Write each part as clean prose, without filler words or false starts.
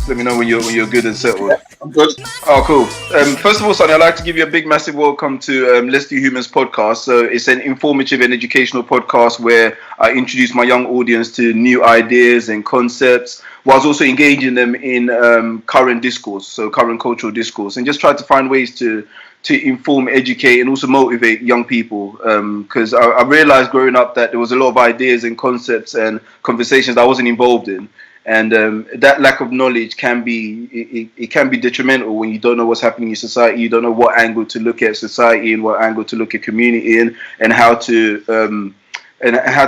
Let me know when you're good and settled. Yeah, I'm good. Oh, cool. First of all, Sonny, I'd like to give you a big, massive welcome to LetsDoHumans podcast. So it's an informative and educational podcast where I introduce my young audience to new ideas and concepts, whilst also engaging them in current discourse, so current cultural discourse, and just try to find ways to inform, educate, and also motivate young people. Because I realized growing up that there was a lot of ideas and concepts and conversations that I wasn't involved in. And that lack of knowledge can be detrimental when you don't know what's happening in society. You don't know what angle to look at society and what angle to look at community in, and how to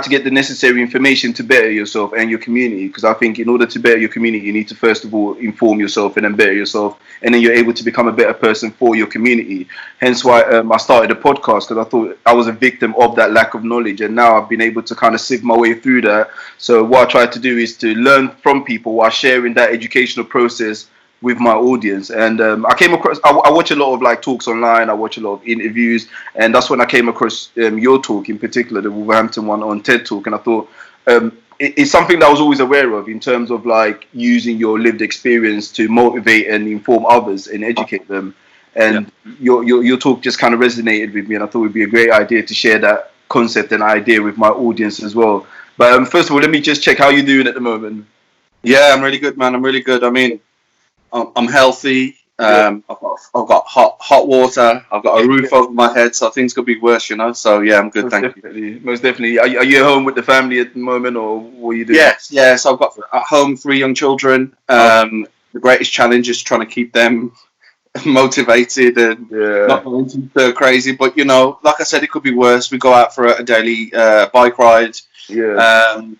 get the necessary information to better yourself and your community. Because I think in order to better your community, you need to first of all inform yourself and then better yourself, and then you're able to become a better person for your community. Hence why I started a podcast, because I thought I was a victim of that lack of knowledge, and now I've been able to kind of sift my way through that. So what I try to do is to learn from people while sharing that educational process with my audience. And I came across, I watch a lot of like talks online, I watch a lot of interviews, and that's when I came across your talk in particular, the Wolverhampton one on TED Talk, and I thought it's something that I was always aware of in terms of like using your lived experience to motivate and inform others and educate them. And your talk just kind of resonated with me, and I thought it would be a great idea to share that concept and idea with my audience as well. But first of all, let me just check how you're doing at the moment. Yeah, I'm really good, man. I'm really good. I mean, I'm healthy. I've got hot water. I've got a roof over my head, so things could be worse, you know. So yeah, I'm good. Thank you. Most definitely. Are you at home with the family at the moment, or what are you doing? Yes. I've got at home 3 young children. The greatest challenge is trying to keep them motivated and not going too crazy. But you know, like I said, it could be worse. We go out for a daily bike ride. I'm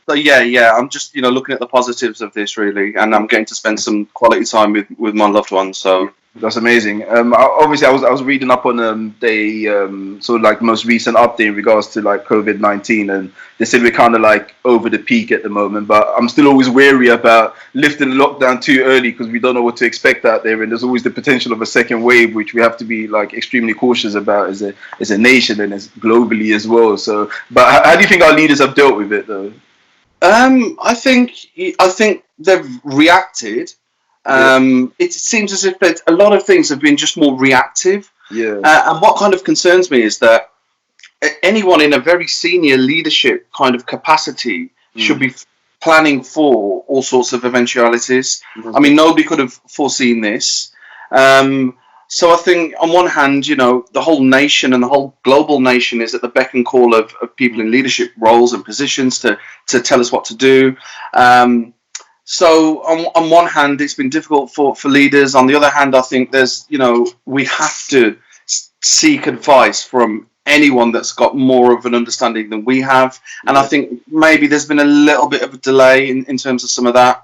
just looking at the positives of this really, and I'm getting to spend some quality time with my loved ones. So that's amazing. Obviously, I was reading up on the sort of like most recent update in regards to like COVID-19, and they said we're kind of like over the peak at the moment. But I'm still always wary about lifting the lockdown too early, because we don't know what to expect out there, and there's always the potential of a second wave, which we have to be like extremely cautious about as a nation and as globally as well. So, but how do you think our leaders have dealt with it though? I think they've reacted. It seems as if a lot of things have been just more reactive. And what kind of concerns me is that anyone in a very senior leadership kind of capacity should be planning for all sorts of eventualities. I mean, nobody could have foreseen this. So I think on one hand, the whole nation and the whole global nation is at the beck and call of people in leadership roles and positions to tell us what to do. So on one hand, it's been difficult for leaders. On the other hand, I think there's, we have to seek advice from anyone that's got more of an understanding than we have. And I think maybe there's been a little bit of a delay in terms of some of that.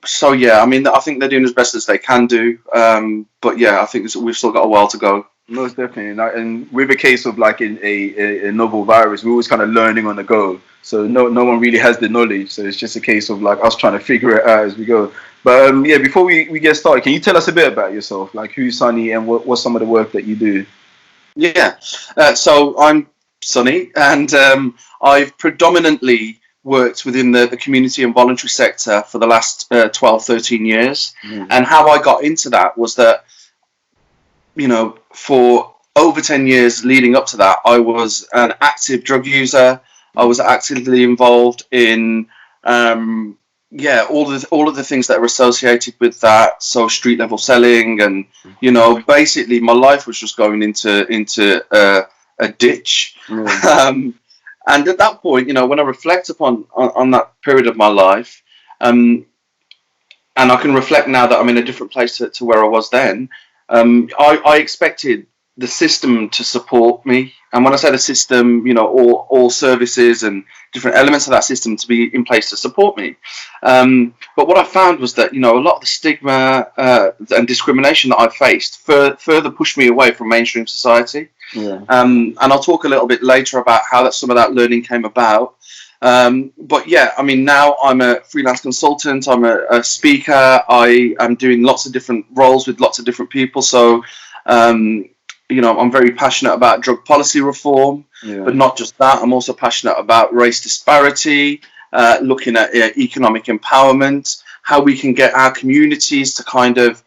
So I mean, I think they're doing as best as they can do. But I think we've still got a while to go. Most definitely, and with a case of like a novel virus, we're always kind of learning on the go. So no one really has the knowledge. So it's just a case of like us trying to figure it out as we go. But before we get started, can you tell us a bit about yourself? Like who's Sonny and what's some of the work that you do? So I'm Sonny, and I've predominantly worked within the community and voluntary sector for the last 12, 13 years. And how I got into that was that, for over 10 years leading up to that, I was an active drug user. I was actively involved in all of the things that are associated with that. So street level selling, and basically my life was just going into a ditch. And at that point, when I reflect upon that period of my life, and I can reflect now that I'm in a different place to where I was then, I expected the system to support me. And when I say the system, you know, all services and different elements of that system to be in place to support me. But what I found was that, you know, a lot of the stigma and discrimination that I faced further pushed me away from mainstream society. Yeah. And I'll talk a little bit later about how some of that learning came about. But yeah, I mean, now I'm a freelance consultant, I'm a speaker, I am doing lots of different roles with lots of different people. So, you know, I'm very passionate about drug policy reform, but not just that. I'm also passionate about race disparity, looking at economic empowerment, how we can get our communities to kind of,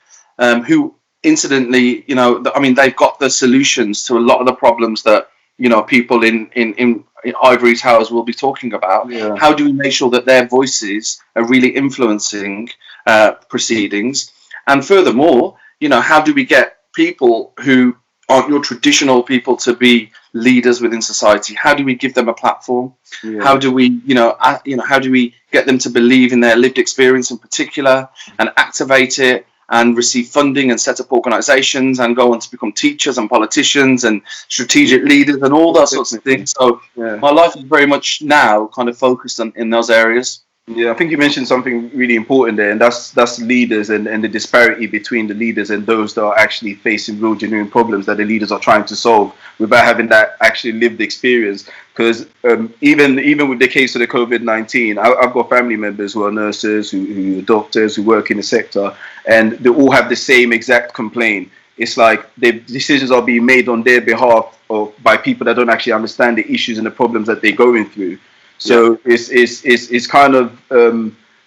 who incidentally, you know, I mean, they've got the solutions to a lot of the problems that, you know, people in ivory towers will be talking about. Yeah. How do we make sure that their voices are really influencing proceedings? And furthermore, you know, how do we get people who aren't your traditional people to be leaders within society? How do we give them a platform? Yeah. How do we, how do we get them to believe in their lived experience in particular and activate it and receive funding and set up organizations and go on to become teachers and politicians and strategic leaders and all those sorts of things? So my life is very much now kind of focused in those areas. Yeah, I think you mentioned something really important there, and that's leaders and the disparity between the leaders and those that are actually facing real genuine problems that the leaders are trying to solve without having that actually lived experience. Because even with the case of the COVID-19, I've got family members who are nurses, who are doctors, who work in the sector, and they all have the same exact complaint. It's like the decisions are being made on their behalf or by people that don't actually understand the issues and the problems that they're going through. So it's kind of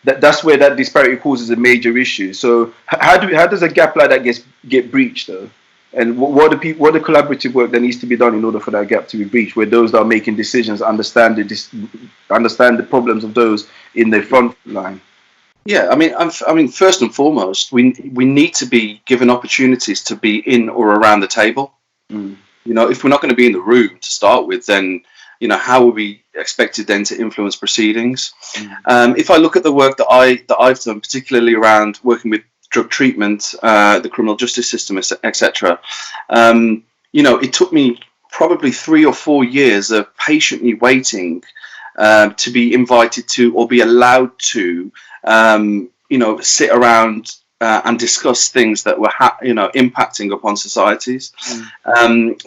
that's where that disparity causes a major issue. So how does a gap like that get breached though? And what the collaborative work that needs to be done in order for that gap to be breached, where those that are making decisions understand the problems of those in the front line? Yeah, I mean, first and foremost, we need to be given opportunities to be in or around the table. Mm. You know, if we're not going to be in the room to start with, then, you know, how are we expected then to influence proceedings? If I look at the work that I've done, particularly around working with drug treatment, the criminal justice system, etc., you know, it took me probably 3 or 4 years of patiently waiting to be invited to or be allowed to, you know, sit around and discuss things that were, impacting upon societies.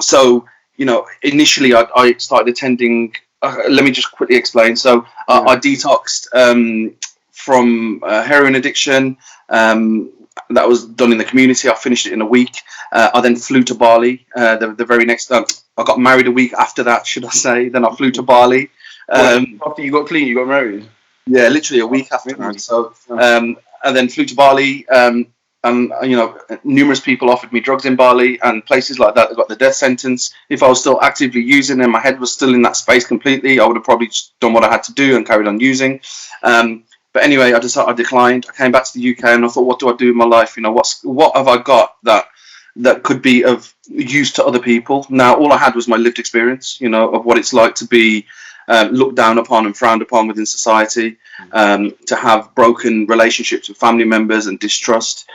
So, you know, initially I started attending, let me just quickly explain. So I detoxed from heroin addiction. That was done in the community. I finished it in a week. I then flew to Bali. The very next, I got married a week after that, should I say. Then I flew to Bali. After you got clean, you got married? Yeah, literally a week after that. So, and then flew to Bali. And, you know, numerous people offered me drugs in Bali and places like that. They got the death sentence. If I was still actively using them, my head was still in that space completely, I would have probably just done what I had to do and carried on using. But anyway, I declined. I came back to the UK and I thought, what do I do in my life? You know, what have I got that could be of use to other people? Now, all I had was my lived experience, you know, of what it's like to be looked down upon and frowned upon within society, to have broken relationships with family members and distrust.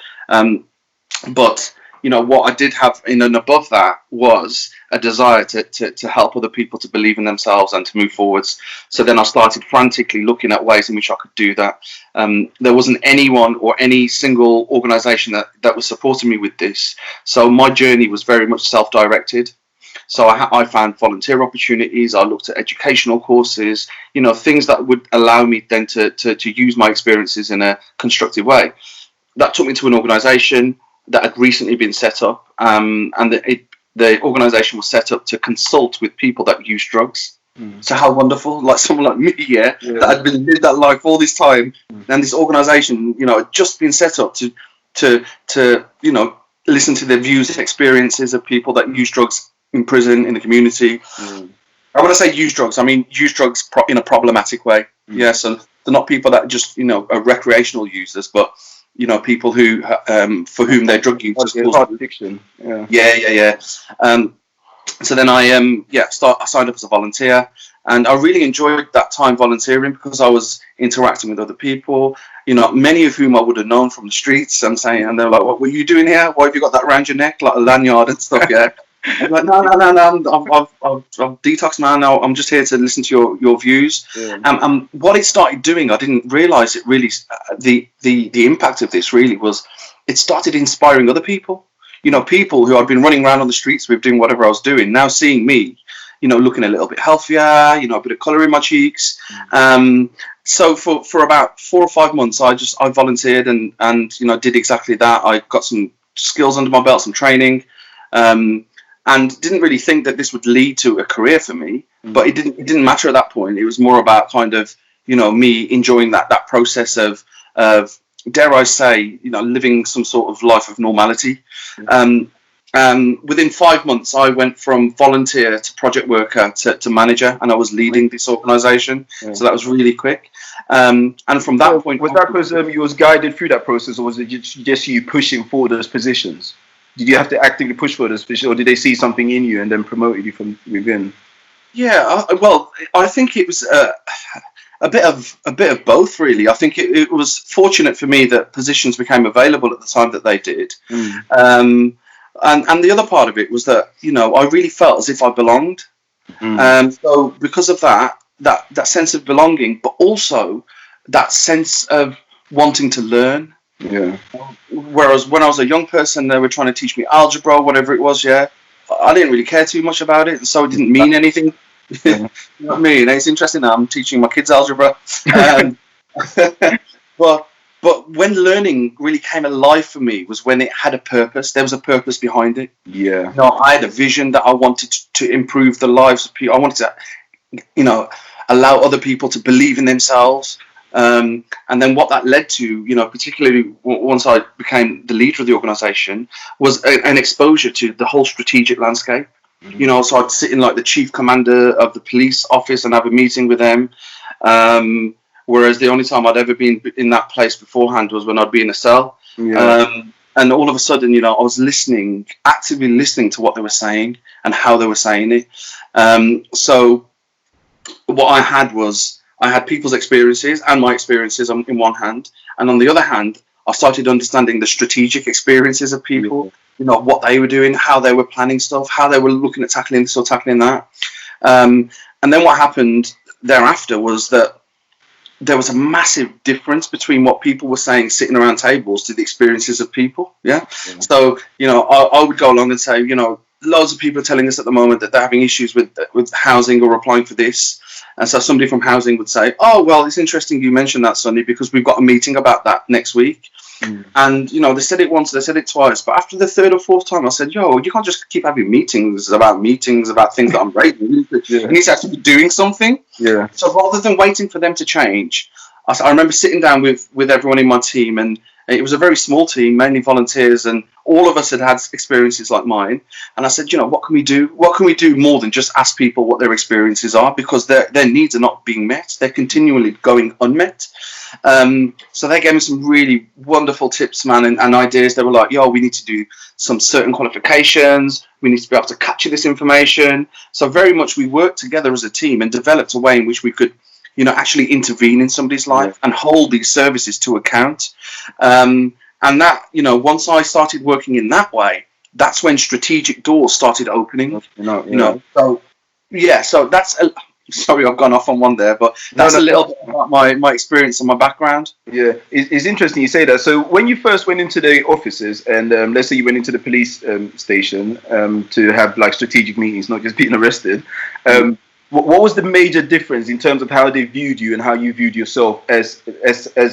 But, you know, what I did have in and above that was a desire to help other people to believe in themselves and to move forwards. So then I started frantically looking at ways in which I could do that. There wasn't anyone or any single organisation that was supporting me with this. So my journey was very much self-directed. So I found volunteer opportunities. I looked at educational courses, you know, things that would allow me then to use my experiences in a constructive way. That took me to an organisation that had recently been set up, and the organisation was set up to consult with people that use drugs. So how wonderful, like someone like me, that had been lived that life all this time, and this organisation, you know, had just been set up to you know, listen to the views and experiences of people that use drugs in prison, in the community. When I say use drugs, I mean use drugs in a problematic way. So they're not people that just, you know, are recreational users, but, you know, people who for whom their drug use is addiction. So then I signed up as a volunteer, and I really enjoyed that time volunteering because I was interacting with other people, you know, many of whom I would have known from the streets, and they're like, "What were you doing here? Why have you got that around your neck, like a lanyard and stuff?" I'm like, no, I've detoxed, man. No, I'm just here to listen to your views. Yeah. And what it started doing, I didn't realise it really. The impact of this really was, it started inspiring other people. People who I'd been running around on the streets with, doing whatever I was doing, now seeing me, looking a little bit healthier, a bit of colour in my cheeks. So for about 4 or 5 months, I volunteered and did exactly that. I got some skills under my belt, some training, and didn't really think that this would lead to a career for me. But it didn't matter at that point. It was more about kind of me enjoying that process of dare I say, living some sort of life of normality. Within 5 months, I went from volunteer to project worker to manager, and I was leading this organisation. Yeah. So that was really quick. And from that point, was that because you was guided through that process, or was it just you pushing for those positions? Did you have to actively push for those positions, or did they see something in you and then promoted you from within? Yeah, well, I think it was a bit of both, really. I think it was fortunate for me that positions became available at the time that they did. And the other part of it was that I really felt as if I belonged. So because of that sense of belonging, but also that sense of wanting to learn. Yeah. Whereas when I was a young person, they were trying to teach me algebra, whatever it was. Yeah, I didn't really care too much about it, so it didn't mean anything. Yeah. You know what I mean? It's interesting now. I'm teaching my kids algebra, but when learning really came alive for me was when it had a purpose. There was a purpose behind it. Yeah. I had a vision that I wanted to improve the lives of people. I wanted to, allow other people to believe in themselves. And then what that led to, particularly once I became the leader of the organisation, was an exposure to the whole strategic landscape. So I'd sit in like the chief commander of the police office and have a meeting with them. Whereas the only time I'd ever been in that place beforehand was when I'd be in a cell. Yeah. And all of a sudden, I was actively listening to what they were saying and how they were saying it. So what I had people's experiences and my experiences in one hand. And on the other hand, I started understanding the strategic experiences of people, what they were doing, how they were planning stuff, how they were looking at tackling this or tackling that. And then what happened thereafter was that there was a massive difference between what people were saying sitting around tables to the experiences of people. Yeah. So, I would go along and say, loads of people are telling us at the moment that they're having issues with housing or applying for this. And so somebody from housing would say, oh, well, it's interesting you mentioned that, Sonny, because we've got a meeting about that next week. And, they said it once, they said it twice. But after the third or fourth time, I said, you can't just keep having meetings about things that I'm rating. You need to actually be doing something. Yeah. So rather than waiting for them to change, I remember sitting down with everyone in my team, and it was a very small team, mainly volunteers, and all of us had experiences like mine. And I said, what can we do? What can we do more than just ask people what their experiences are? Because their needs are not being met. They're continually going unmet. So they gave me some really wonderful tips, man, and ideas. They were like, we need to do some certain qualifications. We need to be able to capture this information. So very much we worked together as a team and developed a way in which we could actually intervene in somebody's life and hold these services to account. And that, once I started working in that way, that's when strategic doors started opening. So that's, sorry, I've gone off on one there, but that's a little bit about my experience and my background. Yeah, it's interesting you say that. So when you first went into the offices, and let's say you went into the police station to have like strategic meetings, not just being arrested, what was the major difference in terms of how they viewed you and how you viewed yourself as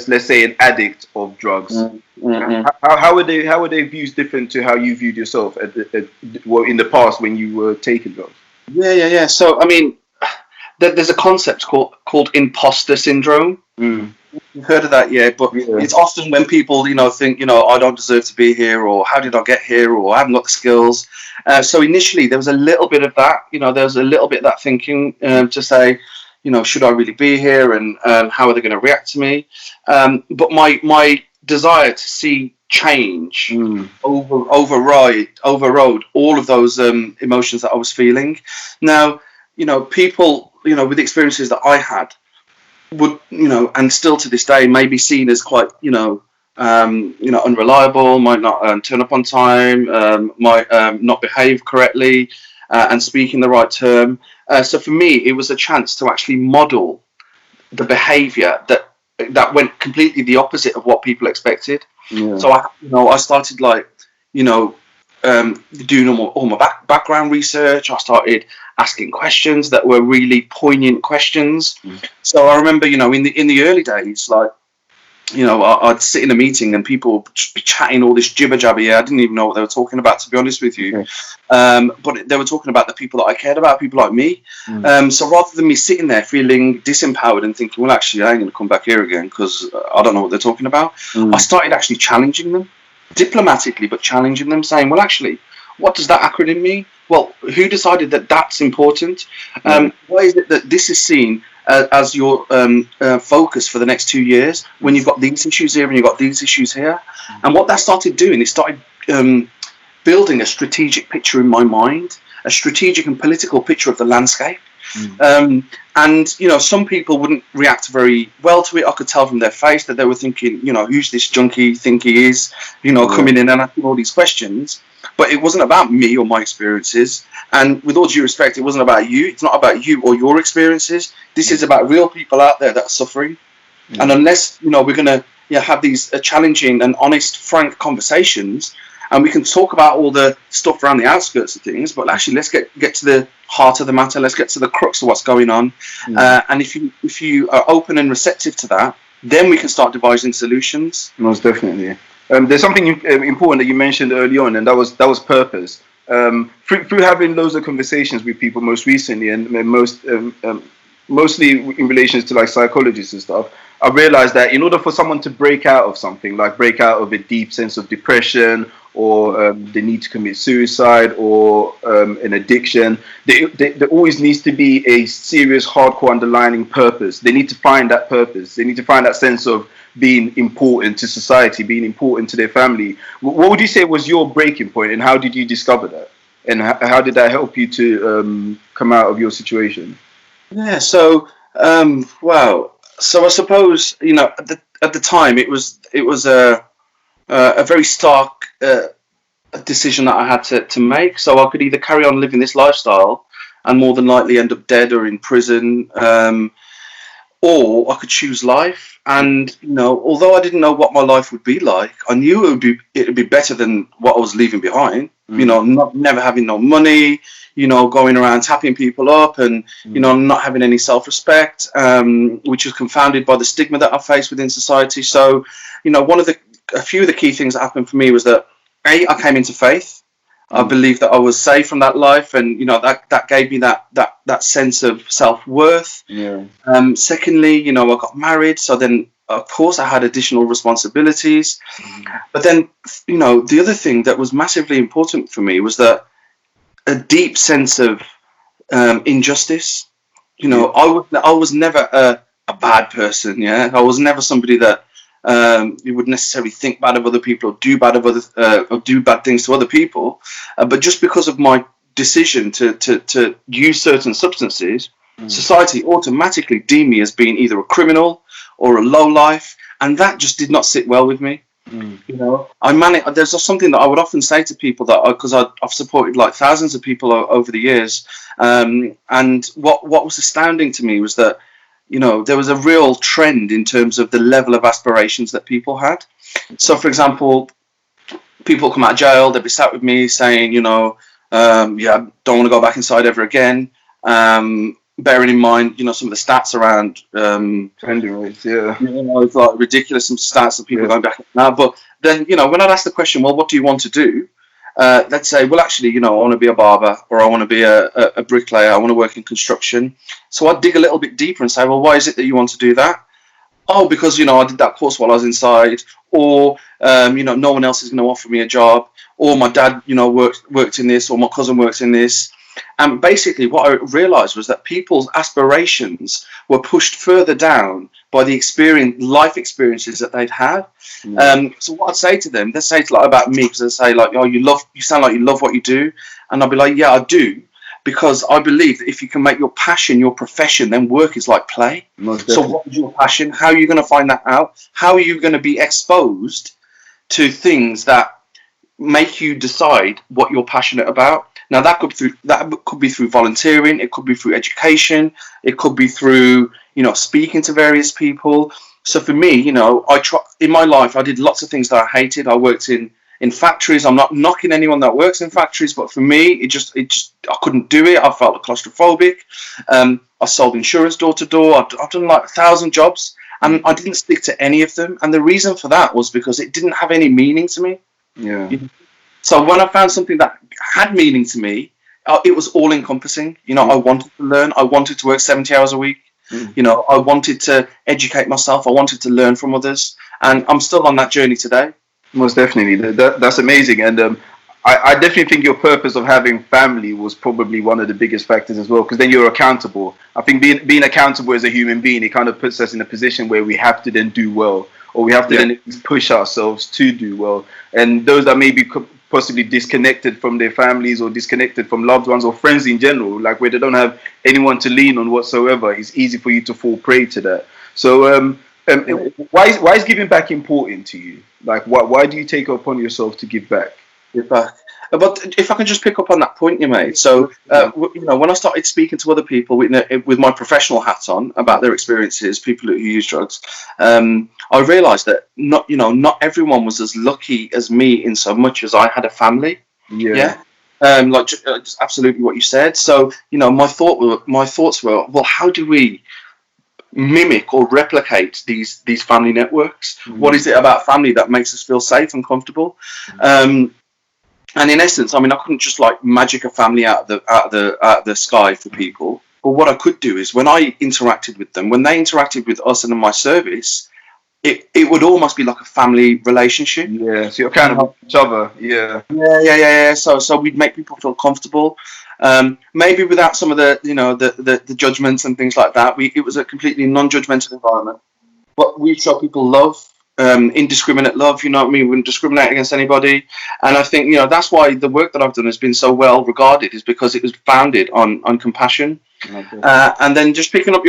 let's say an addict of drugs? How were their views different to how you viewed yourself in the past when you were taking drugs? Yeah. So I mean, there's a concept called Impostor Syndrome. You've heard of that, yeah? But it's often when people think I don't deserve to be here, or how did I get here, or I haven't got the skills. So initially there was a little bit of that, there was a little bit of that thinking to say, should I really be here, and how are they going to react to me? But my desire to see change overrode all of those emotions that I was feeling. Now, people, with the experiences that I had would, and still to this day may be seen as quite, unreliable, might not turn up on time, might not behave correctly and speak in the right term. So for me, it was a chance to actually model the behaviour that went completely the opposite of what people expected. Yeah. So I started doing all my background research. I started asking questions that were really poignant questions. So I remember, in the early days, I'd sit in a meeting and people would just be chatting all this jibber jabber. Yeah, I didn't even know what they were talking about, to be honest with you. But they were talking about the people that I cared about, people like me. So rather than me sitting there feeling disempowered and thinking, well, actually, I ain't going to come back here again because I don't know what they're talking about, I started actually challenging them, diplomatically, but challenging them, saying, well, actually, what does that acronym mean? Well, who decided that that's important? Why is it that this is seen as your focus for the next 2 years when you've got these issues here and you've got these issues here? And what that started doing, it started building a strategic picture in my mind, a strategic and political picture of the landscape. And some people wouldn't react very well to it. I could tell from their face that they were thinking, who's this junkie think he is, coming in and asking all these questions. But it wasn't about me or my experiences. And with all due respect, it wasn't about you. It's not about you or your experiences. This is about real people out there that are suffering. And unless we're going to have these challenging and honest, frank conversations, and we can talk about all the stuff around the outskirts of things, but actually let's get to the heart of the matter. Let's get to the crux of what's going on. And if you are open and receptive to that, then we can start devising solutions. Most definitely. There's something important that you mentioned early on, and that was purpose. Through having loads of conversations with people most recently, and mostly in relation to psychologists and stuff, I realized that in order for someone to break out of something, break out of a deep sense of depression, or the need to commit suicide, or an addiction, there always needs to be a serious, hardcore underlying purpose. They need to find that purpose. They need to find that sense of being important to society, being important to their family. What would you say was your breaking point, and how did you discover that? And how did that help you to come out of your situation? Yeah, so, So I suppose, at the time it was a very stark decision that I had to make. So I could either carry on living this lifestyle and more than likely end up dead or in prison, or I could choose life. And although I didn't know what my life would be like, I knew it would be better than what I was leaving behind. Never having no money, going around tapping people up, and not having any self-respect, which was confounded by the stigma that I faced within society. So, a few of the key things that happened for me was that I came into faith. I believed that I was safe from that life, and that gave me that sense of self-worth. Secondly, I got married, so then of course I had additional responsibilities. But then the other thing that was massively important for me was that a deep sense of injustice. I was never a bad person. I was never somebody that you would necessarily think bad of other people or do bad things to other people, but just because of my decision to use certain substances, society automatically deemed me as being either a criminal or a lowlife, and that just did not sit well with me. There's something that I would often say to people, that because I've supported thousands of people over the years, and what was astounding to me was that there was a real trend in terms of the level of aspirations that people had. So, for example, people come out of jail, they'd be sat with me saying, I don't want to go back inside ever again. Bearing in mind, some of the stats around trending rates, it's ridiculous, some stats of people going back now. But then, when I'd ask the question, well, what do you want to do? They'd say, well, actually, I want to be a barber, or I want to be a bricklayer, I want to work in construction. So I'd dig a little bit deeper and say, well, why is it that you want to do that? Oh, because, I did that course while I was inside, or, no one else is going to offer me a job, or my dad, worked in this, or my cousin works in this. And basically what I realized was that people's aspirations were pushed further down by the life experiences that they'd had. So what I'd say to them, they'd say about me, because they'd say you sound like you love what you do. And I'd be like, yeah, I do, because I believe that if you can make your passion your profession, then work is like play. So what is your passion? How are you going to find that out? How are you going to be exposed to things that make you decide what you're passionate about? Now that could be through volunteering, it could be through education, it could be through, speaking to various people. So for me, in my life I did lots of things that I hated. I worked in factories. I'm not knocking anyone that works in factories, but for me, it just I couldn't do it. I felt claustrophobic. I sold insurance door to door. I've done like 1,000 jobs, and I didn't stick to any of them. And the reason for that was because it didn't have any meaning to me. Yeah. So when I found something that had meaning to me, it was all encompassing. I wanted to learn. I wanted to work 70 hours a week. I wanted to educate myself. I wanted to learn from others, and I'm still on that journey today. Most definitely. That's amazing. And I definitely think your purpose of having family was probably one of the biggest factors as well, because then you're accountable. I think being accountable as a human being, it kind of puts us in a position where we have to then do well, or we have to then push ourselves to do well. And those that may be possibly disconnected from their families or disconnected from loved ones or friends in general, like where they don't have anyone to lean on whatsoever, it's easy for you to fall prey to that. So why is giving back important to you? Like, why do you take it upon yourself to give back? Give back. But if I can just pick up on that point you made. So, when I started speaking to other people with my professional hat on about their experiences, people who use drugs, I realised that not everyone was as lucky as me in so much as I had a family. Yeah. Just absolutely what you said. So, my thoughts were, well, how do we mimic or replicate these family networks? What is it about family that makes us feel safe and comfortable? And in essence, I couldn't just like magic a family out of the sky for people. But what I could do is when I interacted with them, when they interacted with us and in my service, it would almost be like a family relationship. Yeah, so you're accountable to each other. Yeah. Yeah. So we'd make people feel comfortable. Maybe without some of the judgments and things like that. It was a completely non-judgmental environment. But we show people love, indiscriminate love. We wouldn't discriminate against anybody. And I think that's why the work that I've done has been so well regarded, is because it was founded on compassion. Okay. And then just picking up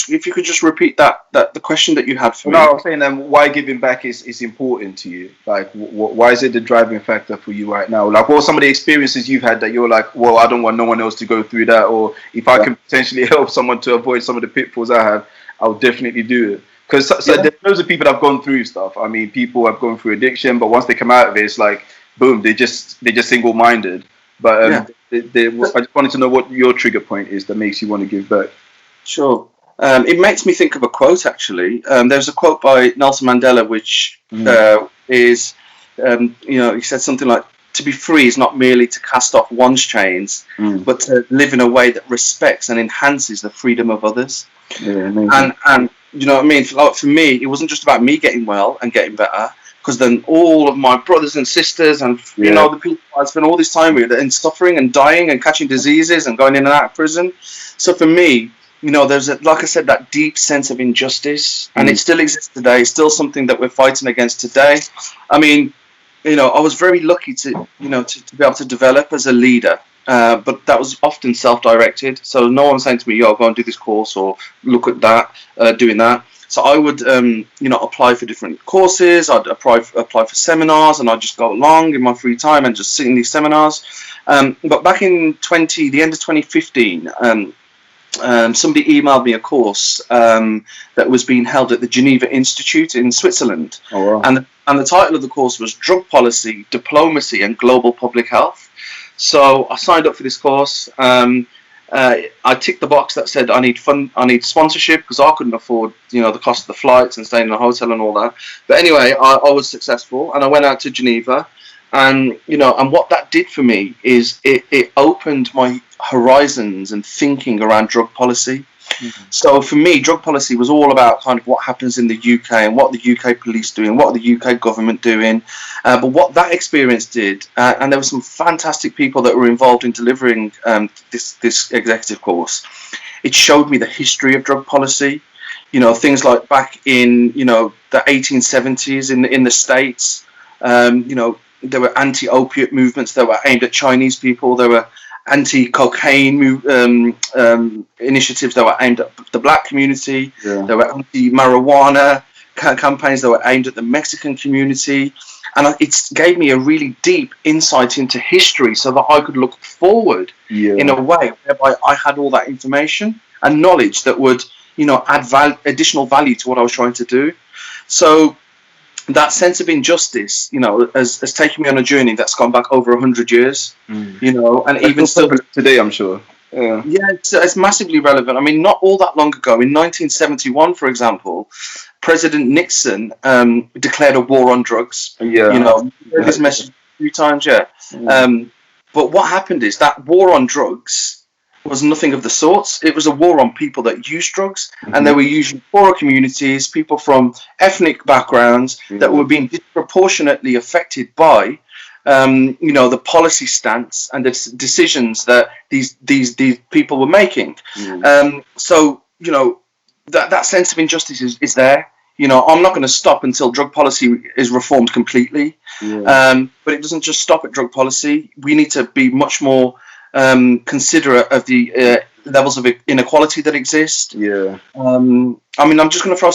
if you could just repeat the question that you had for me. No, I was saying why giving back is important to you. Like, why is it the driving factor for you right now? Like, what are some of the experiences you've had that you're like, well, I don't want no one else to go through that, or if I can potentially help someone to avoid some of the pitfalls I have, I'll definitely do it. Because there's loads of people that have gone through stuff. People have gone through addiction, but once they come out of it, it's like, boom, they're just single-minded. But I just wanted to know what your trigger point is that makes you want to give back. Sure. It makes me think of a quote, actually. There's a quote by Nelson Mandela, which is, he said something like, to be free is not merely to cast off one's chains, but to live in a way that respects and enhances the freedom of others. Yeah, and you know what I mean? For me, it wasn't just about me getting well and getting better, because then all of my brothers and sisters and the people I spent all this time with and suffering and dying and catching diseases and going in and out of prison. So for me, there's like I said, that deep sense of injustice, and it still exists today. It's still something that we're fighting against today. I was very lucky to be able to develop as a leader. But that was often self-directed. So no one was saying to me, go and do this course or look at that, doing that. So I would, apply for different courses. I'd apply for seminars, and I'd just go along in my free time and just sit in these seminars. But back in the end of 2015, somebody emailed me a course that was being held at the Geneva Institute in Switzerland. Oh, wow. And the title of the course was Drug Policy, Diplomacy and Global Public Health. So I signed up for this course. I ticked the box that said I need sponsorship, because I couldn't afford the cost of the flights and staying in a hotel and all that. But anyway, I was successful, and I went out to Geneva, and and what that did for me is it opened my horizons and thinking around drug policy. Mm-hmm. So for me, drug policy was all about kind of what happens in the UK and what the UK police doing, what the UK government doing. But what that experience did, and there were some fantastic people that were involved in delivering this executive course. It showed me the history of drug policy. Things like back in the 1870s in the States. There were anti-opiate movements that were aimed at Chinese people. There were anti-cocaine initiatives that were aimed at the black community. Yeah. There were anti-marijuana campaigns that were aimed at the Mexican community. And it gave me a really deep insight into history so that I could look forward in a way whereby I had all that information and knowledge that would, add additional value to what I was trying to do. So that sense of injustice, has taken me on a journey that's gone back over 100 years, and even still today, I'm sure. Yeah, it's massively relevant. I mean, not all that long ago, in 1971, for example, President Nixon declared a war on drugs. Yeah, heard this message a few times. But what happened is that war on drugs was nothing of the sorts. It was a war on people that use drugs, and they were usually poorer communities, people from ethnic backgrounds that were being disproportionately affected by the policy stance and the decisions that these people were making. So that sense of injustice is there. I'm not going to stop until drug policy is reformed completely. But it doesn't just stop at drug policy. We need to be much more considerate of the levels of inequality that exist. I'm just going to throw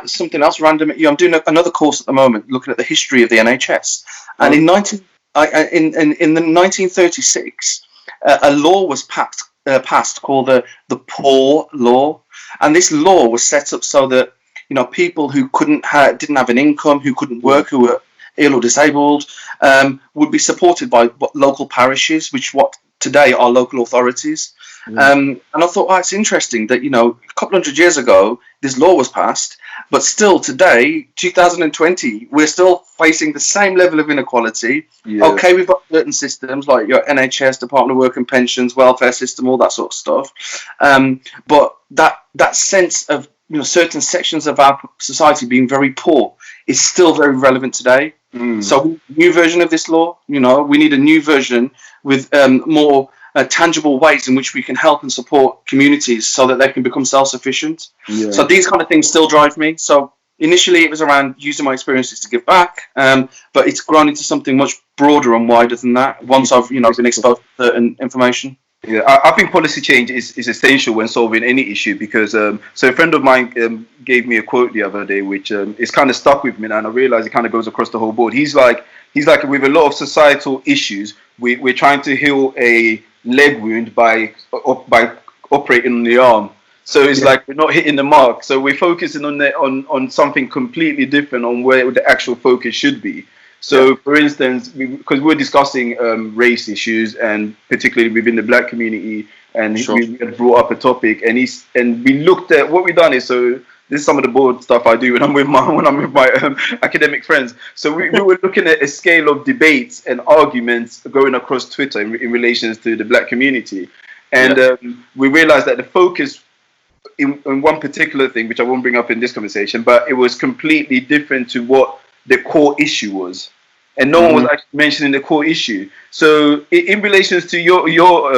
something else random at you. I'm doing another course at the moment looking at the history of the NHS, and in the 1936 a law was passed called the Poor Law, and this law was set up so that people who didn't have an income, who couldn't work, who were ill or disabled, would be supported by local parishes, which today are local authorities. And I thought, it's interesting that a couple hundred years ago this law was passed, but still today, 2020, we're still facing the same level of inequality. Okay, we've got certain systems like your NHS, Department of Work and Pensions, welfare system, all that sort of stuff. But that sense of certain sections of our society being very poor is still very relevant today. So new version of this law, we need a new version with more tangible ways in which we can help and support communities so that they can become self-sufficient. So these kind of things still drive me. So initially it was around using my experiences to give back, but it's grown into something much broader and wider than that once I've been exposed to certain information. I think policy change is essential when solving any issue, because so a friend of mine gave me a quote the other day which is kind of stuck with me, and I realize it kind of goes across the whole board. He's like with a lot of societal issues, we're trying to heal a leg wound by operating on the arm. So it's like we're not hitting the mark. So we're focusing on something completely different on where the actual focus should be. So, for instance, because we're discussing race issues, and particularly within the black community, and we had brought up a topic, and we looked at what we've done is, so this is some of the board stuff I do when I'm with my academic friends. So we were looking at a scale of debates and arguments going across Twitter in relation to the black community, and we realized that the focus in one particular thing, which I won't bring up in this conversation, but it was completely different to what the core issue was, and no one was actually mentioning the core issue. So in relation to your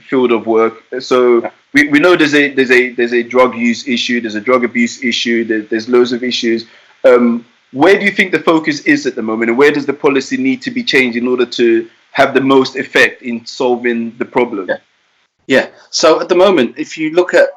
field of work, so we know there's a drug use issue, there's a drug abuse issue, there's loads of issues. Where do you think the focus is at the moment, and where does the policy need to be changed in order to have the most effect in solving the problem? So at the moment, if you look at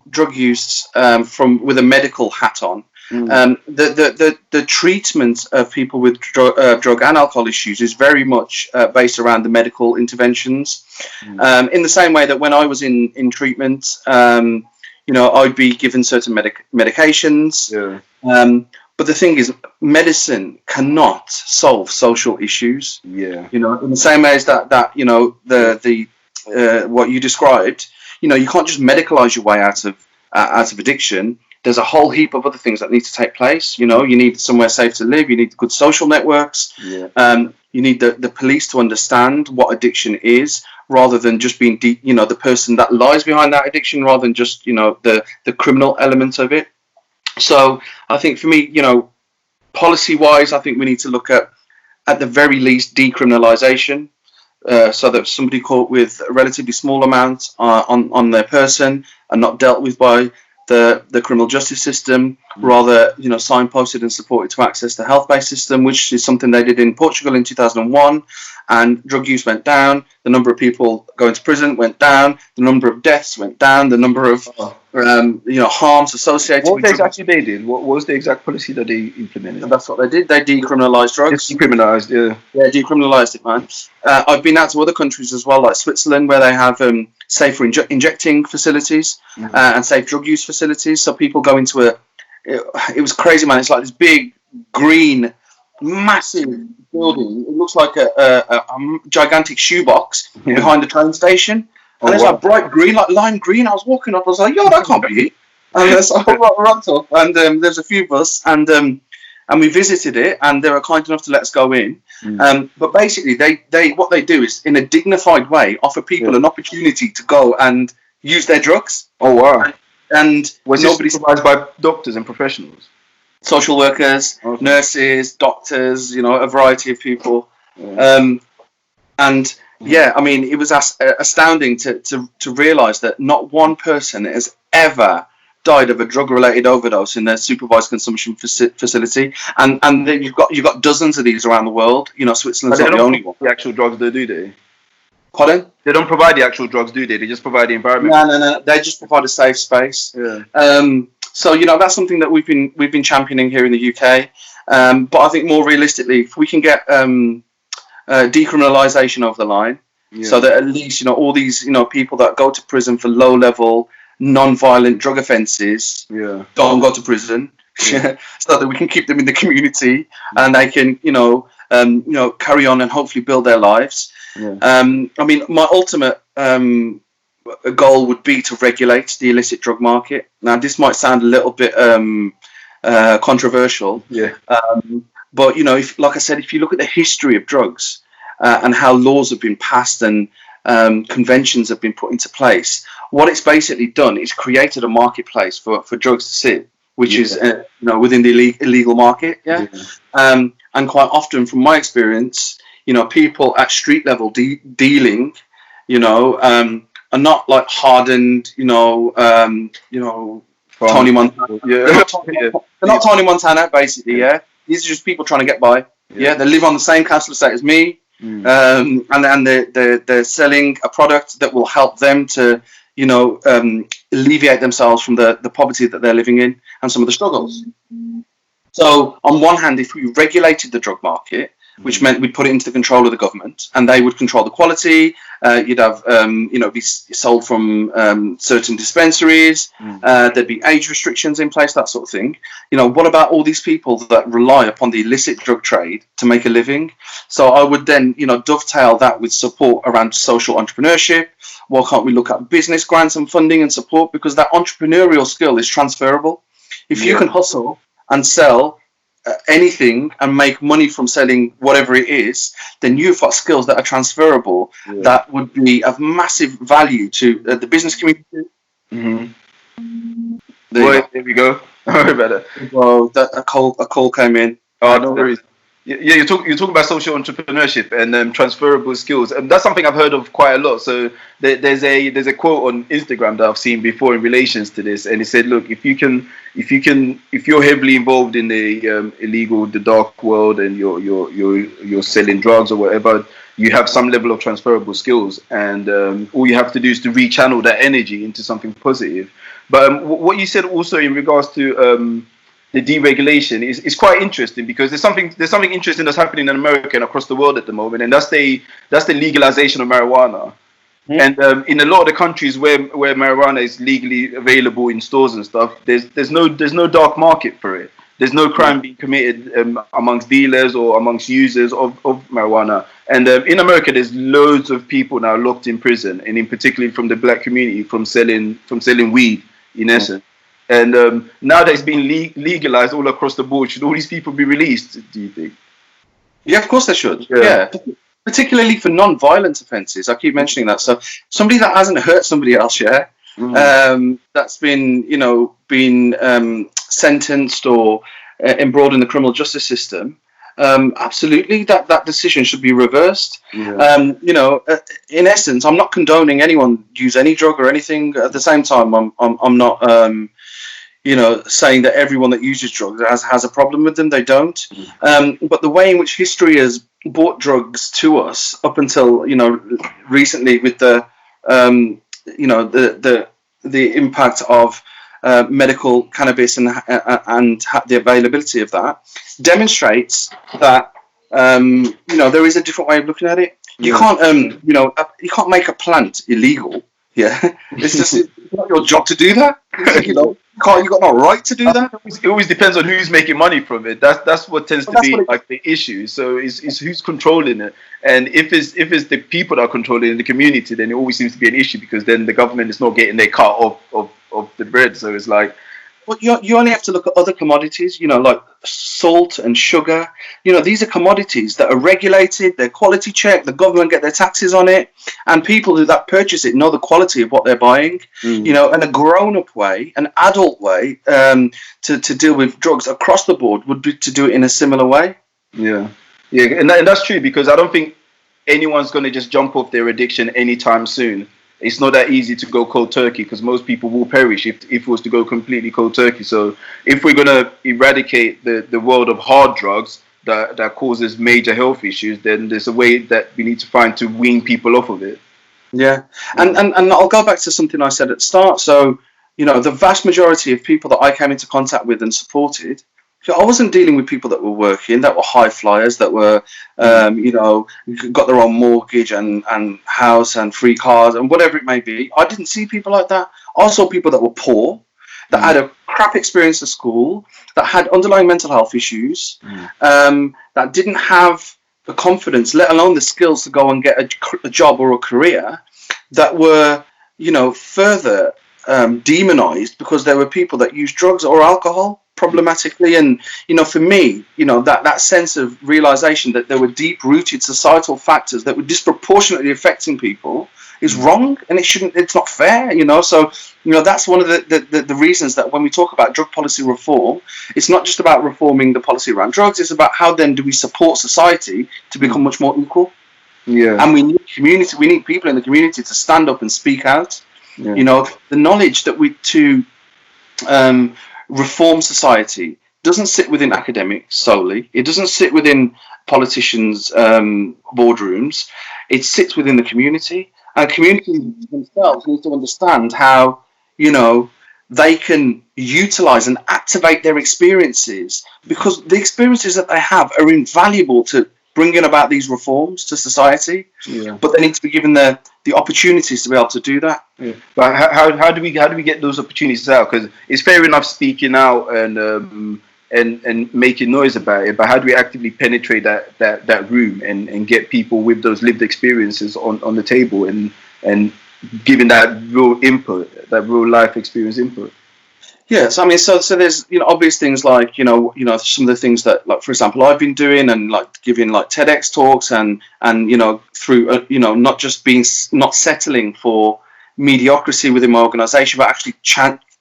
drug use with a medical hat on, the treatment of people with drug and alcohol issues is very much based around the medical interventions. In the same way that when I was in treatment, I'd be given certain medications. But the thing is, medicine cannot solve social issues. In the same way as that what you described, you can't just medicalize your way out of addiction. There's a whole heap of other things that need to take place. You need somewhere safe to live. You need good social networks. You need the police to understand what addiction is, rather than just being the person that lies behind that addiction, rather than just the criminal element of it. So I think for me, policy wise, I think we need to look at the very least decriminalisation, so that somebody caught with a relatively small amount on their person and not dealt with by the criminal justice system, rather, signposted and supported to access the health-based system, which is something they did in Portugal in 2001. And drug use went down. The number of people going to prison went down. The number of deaths went down. The number of harms associated what with exactly they did? What was the exact policy that they implemented? And that's what they did. They decriminalised drugs. Decriminalised, yeah. Yeah, decriminalised it, man. I've been out to other countries as well, like Switzerland, where they have safer injecting facilities and safe drug use facilities. So people go into it was crazy, man. It's like this big, green, massive building. It looks like a gigantic shoebox behind the train station. And it's like bright green, like lime green. I was walking up, I was like, yo, that can't be it. And so I rocked up, and there's a few of us, and we visited it, and they were kind enough to let us go in. But basically, they what they do is, in a dignified way, offer people an opportunity to go and use their drugs. Oh, wow. And was it supervised by doctors and professionals? Social workers, nurses, doctors, a variety of people. And yeah, I mean, it was astounding to realise that not one person has ever died of a drug-related overdose in their supervised consumption facility, and you've got dozens of these around the world. Switzerland's not the only one. The actual drugs, do they? Pardon? They don't provide the actual drugs, do they? They just provide the environment. No. They just provide a safe space. Yeah. So that's something that we've been championing here in the UK. But I think more realistically, if we can get decriminalisation over the line, so that at least all these people that go to prison for low-level, non-violent drug offences don't go to prison, so that we can keep them in the community and they can carry on and hopefully build their lives. I mean, my ultimate goal would be to regulate the illicit drug market. Now, this might sound a little bit controversial, but like I said, if you look at the history of drugs and how laws have been passed and conventions have been put into place, what it's basically done is created a marketplace for drugs to sit, which is within the illegal market. And quite often, from my experience, people at street level dealing, are not like hardened, Tony Montana. They're not Tony Montana, basically. These are just people trying to get by. They live on the same council estate as me. And they're selling a product that will help them to alleviate themselves from the poverty that they're living in and some of the struggles. So on one hand, if we regulated the drug market, which meant we'd put it into the control of the government and they would control the quality, you'd have be sold from certain dispensaries, there'd be age restrictions in place, that sort of thing. What about all these people that rely upon the illicit drug trade to make a living? So I would then dovetail that with support around social entrepreneurship. Why can't we look at business grants and funding and support, because that entrepreneurial skill is transferable. If you can hustle and sell anything and make money from selling whatever it is, then you've got skills that are transferable that would be of massive value to the business community. There we go. Sorry about that. Well, a call came in. Oh, no worries. Yeah, you're talking about social entrepreneurship and transferable skills, and that's something I've heard of quite a lot. So there's a quote on Instagram that I've seen before in relations to this, and it said, "Look, if you're heavily involved in the illegal, the dark world, and you're selling drugs or whatever, you have some level of transferable skills, and all you have to do is to rechannel that energy into something positive." But what you said also in regards to the deregulation is quite interesting, because there's something interesting that's happening in America and across the world at the moment, and that's the legalization of marijuana. And in a lot of the countries where marijuana is legally available in stores and stuff, there's no dark market for it. There's no crime being committed amongst dealers or amongst users of marijuana. And in America, there's loads of people now locked in prison, and in particular from the black community, from selling weed, in essence. And now that it's been legalized all across the board, should all these people be released, do you think? Yeah, of course they should. Yeah. Particularly for non-violent offences. I keep mentioning that. So somebody that hasn't hurt somebody else yet, that's been sentenced or embroiled in the criminal justice system, absolutely, that decision should be reversed. Yeah. In essence, I'm not condoning anyone use any drug or anything. At the same time, I'm not saying that everyone that uses drugs has a problem with them. They don't. But the way in which history has brought drugs to us up until recently, with the impact of medical cannabis and the availability of that, demonstrates that there is a different way of looking at it. You can't you can't make a plant illegal. Yeah, it's not your job to do that. You got no right to do that. It always depends on who's making money from it. That's what tends to be like the issue. So it's who's controlling it, and if it's the people that are controlling the community, then it always seems to be an issue, because then the government is not getting their cut of the bread. So it's like, well, you only have to look at other commodities, like salt and sugar. These are commodities that are regulated, they're quality checked, the government get their taxes on it, and people that purchase it know the quality of what they're buying. And a grown-up way, an adult way to deal with drugs across the board would be to do it in a similar way. Yeah, and that's true, because I don't think anyone's going to just jump off their addiction anytime soon. It's not that easy to go cold turkey, because most people will perish if it was to go completely cold turkey. So if we're going to eradicate the world of hard drugs that causes major health issues, then there's a way that we need to find to wean people off of it. Yeah, and I'll go back to something I said at the start. So, the vast majority of people that I came into contact with and supported, I wasn't dealing with people that were working, that were high flyers, that were, got their own mortgage and house and free cars and whatever it may be. I didn't see people like that. I saw people that were poor, that had a crap experience at school, that had underlying mental health issues, that didn't have the confidence, let alone the skills to go and get a job or a career, that were, further demonized because there were people that used drugs or alcohol problematically. And for me, that sense of realization that there were deep-rooted societal factors that were disproportionately affecting people is wrong, and it's not fair. So that's one of the reasons that when we talk about drug policy reform, it's not just about reforming the policy around drugs, it's about how then do we support society to become much more equal. And we need community, we need people in the community to stand up and speak out. The knowledge that to reform society doesn't sit within academics solely. It doesn't sit within politicians' boardrooms. It sits within the community, and communities themselves need to understand how they can utilize and activate their experiences, because the experiences that they have are invaluable to bringing about these reforms to society. But they need to be given the opportunities to be able to do that. But how do we get those opportunities out? Because it's fair enough speaking out and making noise about it, but how do we actively penetrate that room and get people with those lived experiences on the table and giving that real input, that real life experience input? Yes, I mean, so there's obvious things like some of the things that, like, for example, I've been doing, and like giving like TEDx talks and through not settling for mediocrity within my organisation, but actually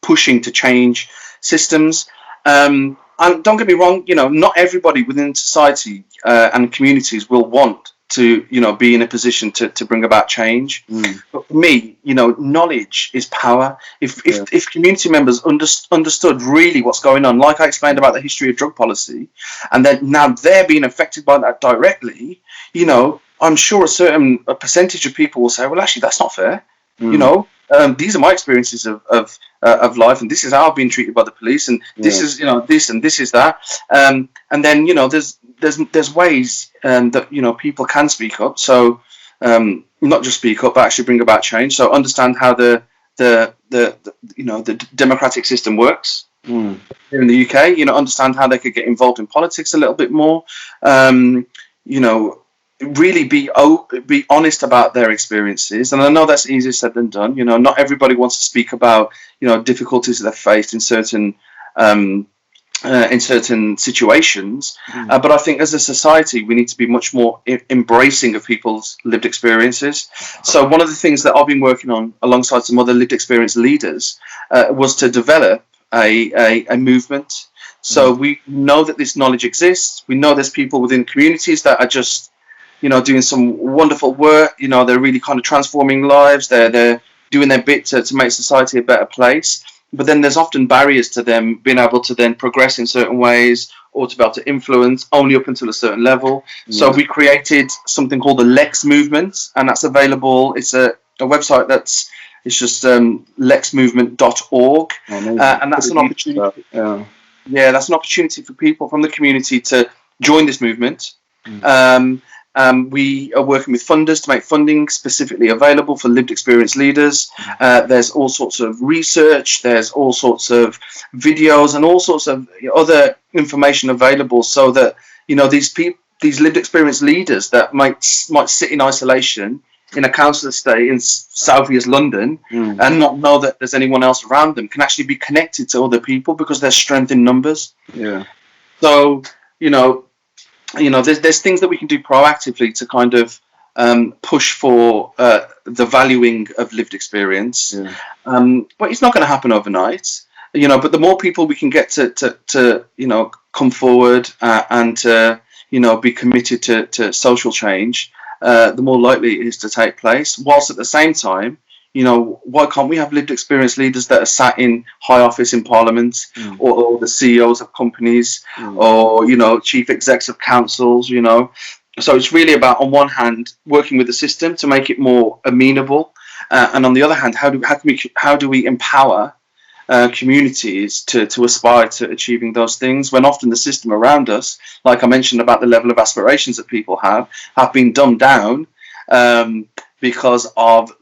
pushing to change systems. And don't get me wrong, not everybody within society and communities will want to be in a position to bring about change. But for me, knowledge is power. If community members understood really what's going on, like I explained about the history of drug policy, and then now they're being affected by that directly, I'm sure a percentage of people will say, well, actually, that's not fair. These are my experiences of life, and this is how I've been treated by the police, and this is this and this is that. And then there's ways that people can speak up. So not just speak up, but actually bring about change. So understand how the democratic system works here in the UK. Understand how they could get involved in politics a little bit more. Really be honest about their experiences. And I know that's easier said than done. Not everybody wants to speak about difficulties that they've faced in certain situations. But I think as a society, we need to be much more embracing of people's lived experiences. So one of the things that I've been working on alongside some other lived experience leaders was to develop a movement So we know that this knowledge exists. We know there's people within communities that are just, doing some wonderful work. They're really kind of transforming lives. They're doing their bit to make society a better place. But then there's often barriers to them being able to then progress in certain ways, or to be able to influence only up until a certain level. So we created something called the Lexx Movement, and that's available. It's a website it's just lexmovement.org, and that's an opportunity. That's an opportunity for people from the community to join this movement. We are working with funders to make funding specifically available for lived experience leaders. There's all sorts of research, there's all sorts of videos and all sorts of other information available, so that these lived experience leaders that might sit in isolation in a council estate in South East London and not know that there's anyone else around them, can actually be connected to other people because there's strength in numbers. So there's things that we can do proactively to kind of push for the valuing of lived experience. But it's not going to happen overnight, but the more people we can get to come forward and be committed to social change, the more likely it is to take place. Whilst at the same time, why can't we have lived experience leaders that are sat in high office in Parliament, or the CEOs of companies, or chief execs of councils? So it's really about, on one hand, working with the system to make it more amenable, and on the other hand, how do we empower communities to aspire to achieving those things, when often the system around us, like I mentioned about the level of aspirations that people have been dumbed down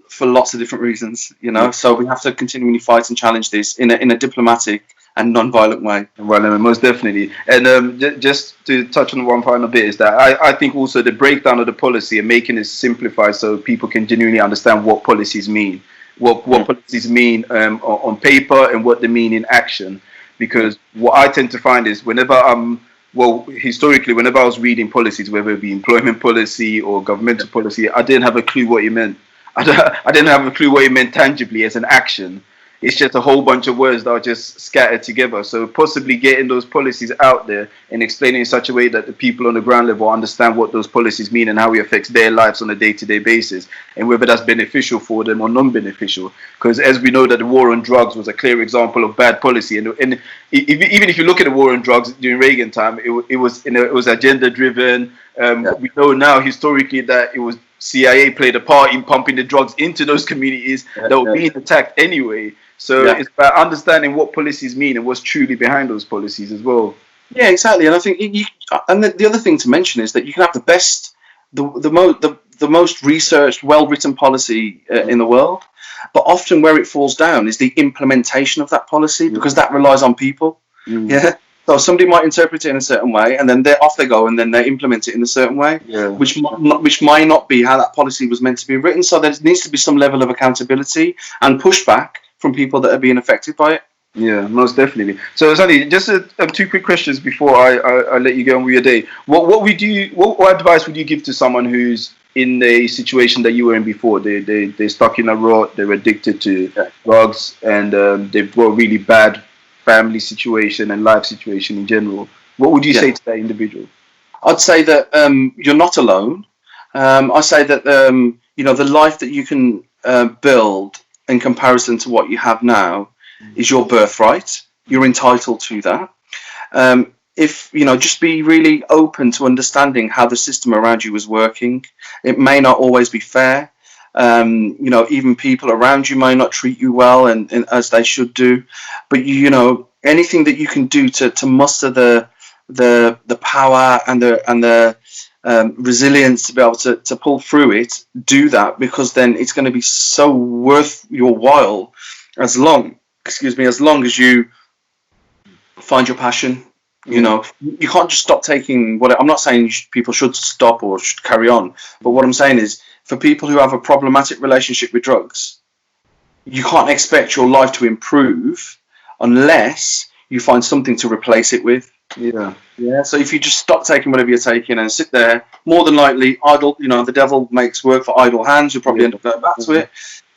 for lots of different reasons, So we have to continually fight and challenge this in a diplomatic and non-violent way. Well, most definitely. And just to touch on one final bit is that I think also the breakdown of the policy and making it simplified so people can genuinely understand what policies mean. What policies mean on paper and what they mean in action. Because what I tend to find is historically, whenever I was reading policies, whether it be employment policy or governmental policy, I didn't have a clue what it meant. I didn't have a clue what it meant tangibly as an action. It's just a whole bunch of words that are just scattered together. So possibly getting those policies out there and explaining in such a way that the people on the ground level understand what those policies mean and how it affects their lives on a day-to-day basis, and whether that's beneficial for them or non-beneficial. Because as we know that the war on drugs was a clear example of bad policy, and even if you look at the war on drugs during Reagan time, it was agenda-driven. We know now historically that it was CIA played a part in pumping the drugs into those communities that were being attacked anyway. So it's about understanding what policies mean and what's truly behind those policies as well. Yeah, exactly. And I think the other thing to mention is that you can have the best, the most researched, well-written policy in the world, but often where it falls down is the implementation of that policy, because that relies on people. So somebody might interpret it in a certain way, and then off they go, and then they implement it in a certain way, which might not be how that policy was meant to be written. So there needs to be some level of accountability and pushback from people that are being affected by it. Yeah, most definitely. So, Sonny, just two quick questions before I let you go on with your day. What advice would you give to someone who's in a situation that you were in before? They're stuck in a rut, they're addicted to drugs, and they've got a really bad family situation and life situation in general. What would you say to that individual? I'd say that you're not alone. I say that the life that you can build in comparison to what you have now is your birthright. You're entitled to that. If just be really open to understanding how the system around you is working. It may not always be fair. Even people around you may not treat you well and as they should do, but anything that you can do to muster the power and the resilience to be able to pull through it, do that, because then it's going to be so worth your while as long as you find your passion. You can't just stop taking I'm not saying people should stop or should carry on, but what I'm saying is, for people who have a problematic relationship with drugs, you can't expect your life to improve unless you find something to replace it with. So if you just stop taking whatever you're taking and sit there, more than likely idle, the devil makes work for idle hands, you'll probably end up going back to it.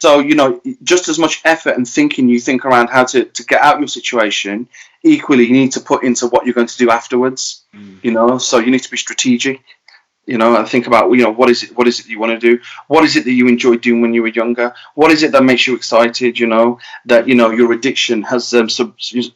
So, you know, just as much effort and thinking you think around how to get out of your situation, equally you need to put into what you're going to do afterwards, you know, so you need to be strategic, you know, and think about, you know, what is it you want to do? What is it that you enjoyed doing when you were younger? What is it that makes you excited, you know, that, you know, your addiction has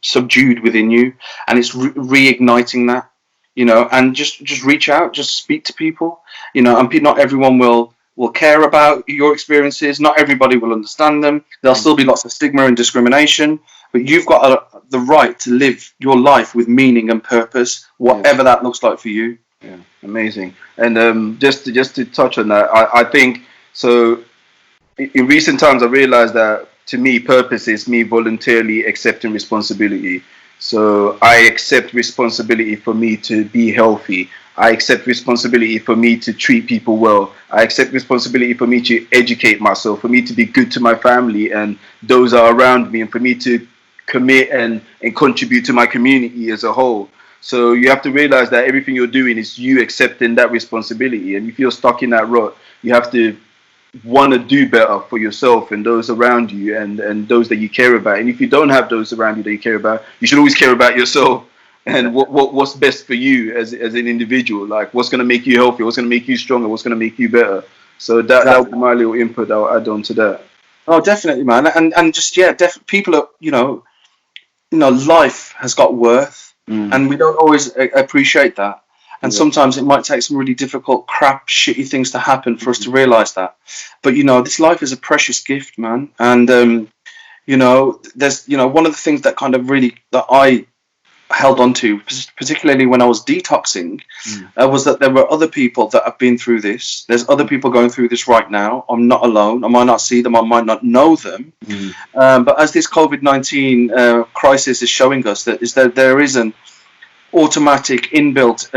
subdued within you, and it's reigniting that, you know, and just reach out, just speak to people, you know, and not everyone will care about your experiences. Not everybody will understand them. There'll still be lots of stigma and discrimination, but you've got the right to live your life with meaning and purpose, whatever that looks like for you. Yeah, amazing. And just to touch on that, I think so. In recent times, I realized that to me, purpose is me voluntarily accepting responsibility. So I accept responsibility for me to be healthy. I accept responsibility for me to treat people well. I accept responsibility for me to educate myself, for me to be good to my family and those that are around me, and for me to commit and contribute to my community as a whole. So you have to realize that everything you're doing is you accepting that responsibility. And if you're stuck in that rut, you have to want to do better for yourself and those around you and those that you care about. And if you don't have those around you that you care about, you should always care about yourself and what's best for you as an individual. Like, what's going to make you healthy, what's going to make you stronger, what's going to make you better. So that would be my little input I'll add on to that. Oh, definitely, man. And just, people are, you know, life has got worth. And we don't always appreciate that. And sometimes it might take some really difficult, shitty things to happen for us to realize that. But, you know, this life is a precious gift, man. And, you know, there's, you know, one of the things that kind of really, that I held on to, particularly when I was detoxing, was that there were other people that have been through this. There's other people going through this right now. I'm not alone. I might not see them. I might not know them. But as this COVID-19 crisis is showing us, that there is an automatic inbuilt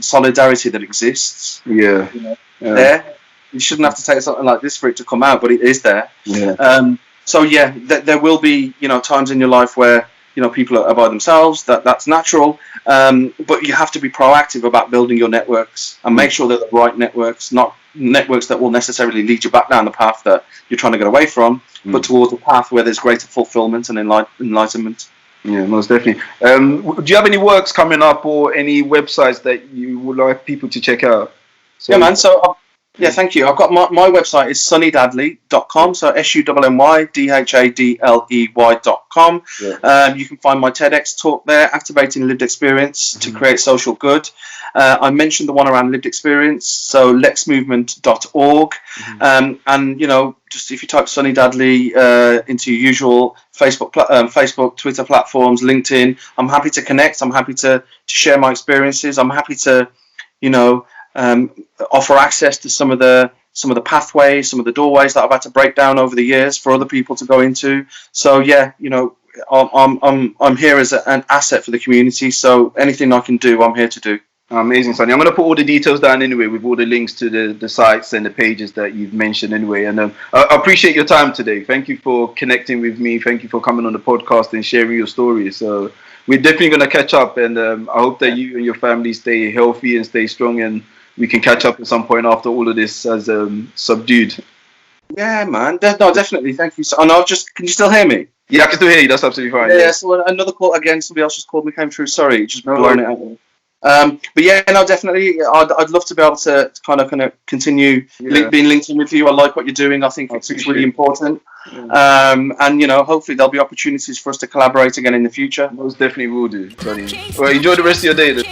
solidarity that exists. Yeah. You know, there. You shouldn't have to take something like this for it to come out, but it is there. Yeah. So yeah, there will be, you know, times in your life where, you know, people are by themselves. That's natural. But you have to be proactive about building your networks and make sure they're the right networks, not networks that will necessarily lead you back down the path that you're trying to get away from, but towards a path where there's greater fulfillment and enlightenment. Yeah, most definitely. Do you have any works coming up or any websites that you would like people to check out? So, yeah, man. So, thank you. I've got my website is sunnydadley.com. So SUNNYDHADLEY.com. Yeah. You can find my TEDx talk there, Activating Lived Experience to Create Social Good. I mentioned the one around lived experience, so lexmovement.org. And, you know, just if you type Sunny Dhadley into your usual Facebook, Twitter platforms, LinkedIn, I'm happy to connect. I'm happy to share my experiences. I'm happy to, you know, offer access to some of the pathways, some of the doorways that I've had to break down over the years for other people to go into. So yeah, you know, I'm here as an asset for the community. So anything I can do, I'm here to do. Amazing, Sonny. I'm going to put all the details down anyway, with all the links to the sites and the pages that you've mentioned anyway. And I appreciate your time today. Thank you for connecting with me. Thank you for coming on the podcast and sharing your stories. So we're definitely going to catch up, and I hope that you and your family stay healthy and stay strong, and we can catch up at some point after all of this has subdued. Yeah, man. No, definitely. Thank you. And can you still hear me? Yeah, I can still hear you. That's absolutely fine. Yeah. So another call again. Somebody else just called me. Came through. Sorry, just blown it out. But yeah, no, definitely. I'd love to be able to kind of continue being linked in with you. I like what you're doing. I think it's really important. And you know, hopefully there'll be opportunities for us to collaborate again in the future. Most definitely will do. Well, enjoy the rest of your day.